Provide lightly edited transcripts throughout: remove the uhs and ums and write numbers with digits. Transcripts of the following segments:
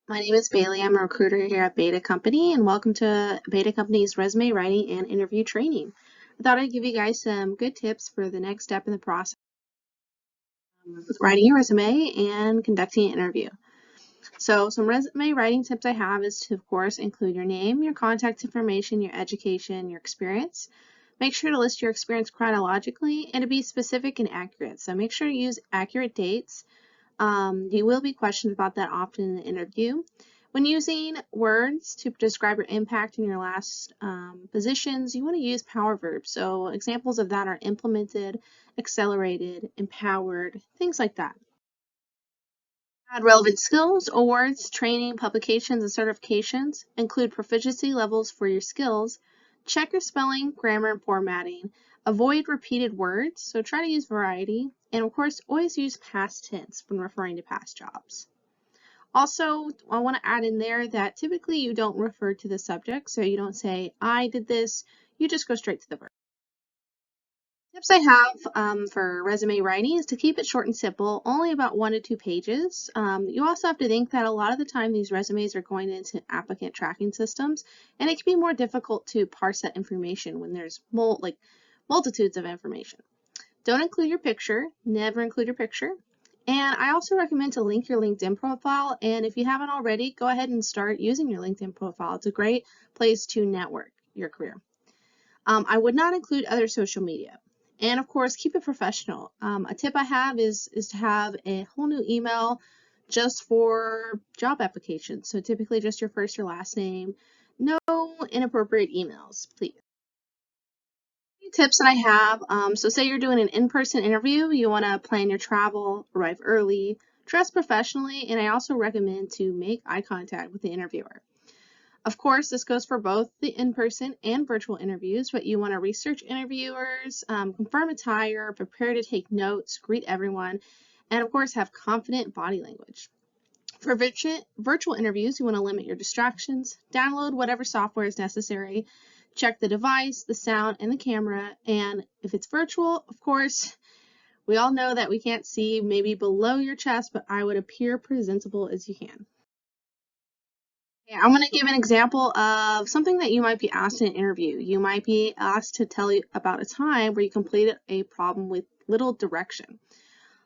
My name is Bailey. I'm a recruiter here at Beta Company, and welcome to Beta Company's resume writing and interview training. I thought I'd give you guys some good tips for the next step in the process of writing your resume and conducting an interview. So some resume writing tips I have is to, of course, include your name, your contact information, your education, your experience. Make sure to list your experience chronologically and to be specific and accurate. So make sure to use accurate dates. You will be questioned about that often in the interview. When using words to describe your impact in your last positions, you want to use power verbs. So examples of that are implemented, accelerated, empowered, things like that. Add relevant skills, awards, training, publications, and certifications. Include proficiency levels for your skills. Check your spelling, grammar, and formatting. Avoid repeated words, so try to use variety. And of course, always use past tense when referring to past jobs. Also, I want to add in there that typically you don't refer to the subject, so you don't say, I did this, you just go straight to the verb. Tips I have for resume writing is to keep it short and simple, only about 1 to 2 pages. You also have to think that a lot of the time these resumes are going into applicant tracking systems, and it can be more difficult to parse that information when there's multitudes of information. Don't include your picture, never include your picture. And I also recommend to link your LinkedIn profile, and if you haven't already, go ahead and start using your LinkedIn profile. It's a great place to network your career. I would not include other social media. And of course, keep it professional. A tip I have is to have a whole new email just for job applications. So typically just your first or last name. No inappropriate emails, please. Tips that I have, so say you're doing an in-person interview, you want to plan your travel, arrive early, dress professionally, and I also recommend to make eye contact with the interviewer. Of course, this goes for both the in-person and virtual interviews, but you want to research interviewers, confirm attire, prepare to take notes, greet everyone, and of course have confident body language. For virtual interviews, you want to limit your distractions, download whatever software is necessary, check the device, the sound, and the camera, and if it's virtual, of course, we all know that we can't see maybe below your chest, but I would appear presentable as you can. Okay, I'm going to give an example of something that you might be asked in an interview. You might be asked to tell you about a time where you completed a problem with little direction.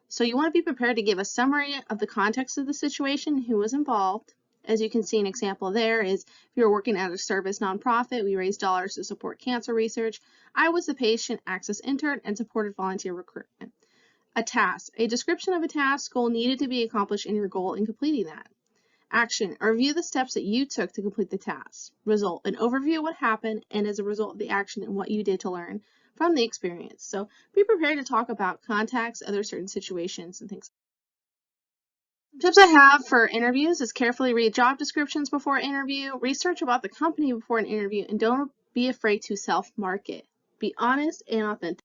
So you want to be prepared to give a summary of the context of the situation, who was involved. As you can see, an example there is if you're working at a service nonprofit, we raised dollars to support cancer research. I was the patient access intern and supported volunteer recruitment. A task, a description of a task goal needed to be accomplished in your goal in completing that. Action, review the steps that you took to complete the task. Result, an overview of what happened and as a result of the action and what you did to learn from the experience. So be prepared to talk about contacts, other certain situations, and things. Tips I have for interviews is carefully read job descriptions before interview, research about the company before an interview, and don't be afraid to self-market. Be honest and authentic.